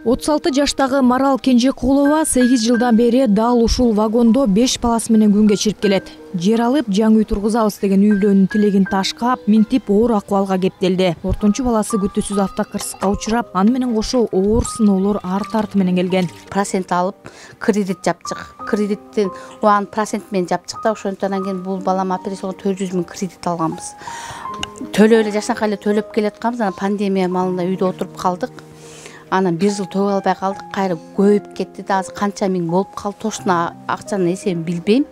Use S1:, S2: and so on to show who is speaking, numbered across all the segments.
S1: 36 жаштагы Марал Кенжекулова 8 жылдан бери дал ушул вагондо 5 баласы менен күн кечирип келет. Жер алып, жаңы үй тургузабыз деген үй бүлөнүн тилегин ташкап, минтип оор акыбалга кептелди. Ортончу баласы күтүүсүз автокырсыкка учурап, аны менен кошо оор сыноолор арты менен келген.
S2: Процент алып, кредит жапчык. Кредиттен оған процент менен жапчык да, ошондон кийин бул балам операцияга 400 000 кредит алганбыз. Төлөп эле жашнакай эле төлөп келатканбыз, анан пандемия малында үйдө отуруп калдык. Анан 1 жыл төгө албай калдык, кайра көбөйүп кетти да, азыр канча миң болуп калды, точно акчанын эсебин билбейм.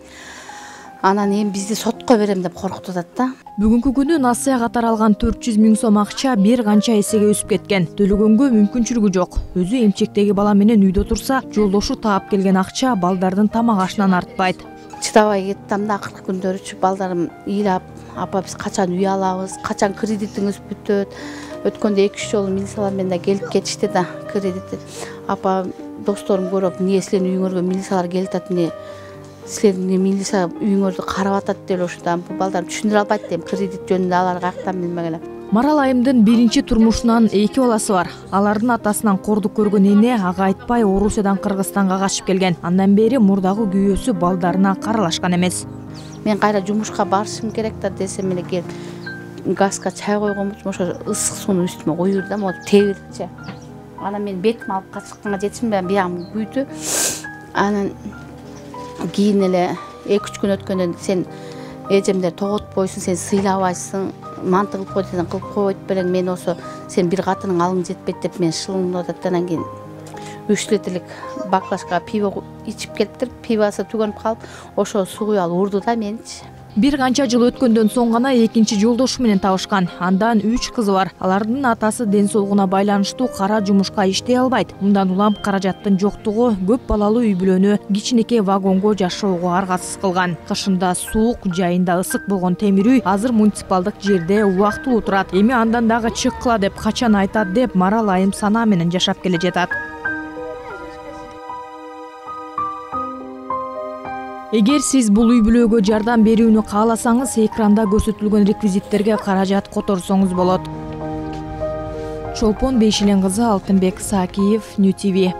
S2: Анан эми бизди сотко берем деп коркутуп атат да.
S1: Бүгүнкү күнү насыя катары алган 400 000 сом акча бир канча эсеге өсүп кеткен. Төлөгөнгө мүмкүнчүлүгү жок. Өзү эмчектеги бала менен үйдө турса, жолдошу таап келген акча балдардын тамак ашынан артпайт.
S2: Чыдабай кеттим да, акыркы күндөрүчү балдарым ыйлап, апа биз качан үй алабыз, качан кредитиңиз бүтөт. Өткөндө 2-3 жолу милициялар менен да келип кетишти да, кредит. Апа, досторум көрөп, эмне силердин үйүңөргө милициялар келип атат, эмне силердин милиция үйүңөрдү карап атат деп ошондо бул балдарым түшүндүрө албайт дейм, кредит жөнүндө алар каяктан билмек эле.
S1: Марал айымдын биринчи турмушунан 2 баласы бар. Алардын атасынан кордук көргөн эне ага айтпай Орусиядан Кыргызстанга качып келген. Андан бери мурдагы күйөөсү балдарына каралашкан эмес.
S2: Мен кайра жумушка барышым керек да десем эле келип газга чай койгонбуз, ошо ысык сууну үстүмө коюр да, могу тебирчи. Анан мен бетим алып качканга жетишинбей, биягым күйдү. Анан кийин эле 2-3 күн өткөндөн сен эжемдер тоготпойсуң, сен сыйлабайсың, манты кылып кой десең кылып койбойт белең, мен осо сен бир катының алың жетпейт деп мен шылыңдап атат. Анан кийин 3 литрлик баклажка пиво ичип келиптир, пивосы түгөнүп калып, ошо суу куюп алып урду да меничи.
S1: Бир канча жыл өткөндөн соң гана экинчи жолдошу менен табышкан. Андан 3 кызы бар. Алардын атасы ден соолугуна байланыштуу кара жумушка иштей албайт. Мындан улам каражаттын жоктугу көп балалуу үй бүлөнү кичинекей вагонго жашоого аргасыз кылган. Кышында суук, жайында ысык болгон темир үй азыр муниципалдык жерде убактылуу турат. Эми андан дагы чыккыла деп качан айтат деп Марал айым санаа менен жашап келе жатат. Эгер сиз бул үй бүлөгө жардам берүүнү кааласаңыз, экранда көрсөтүлгөн реквизиттерге каражат которсоңуз болот. Чолпон Бейшилен кызы, Алтынбек Сакиев, Нью ТВ.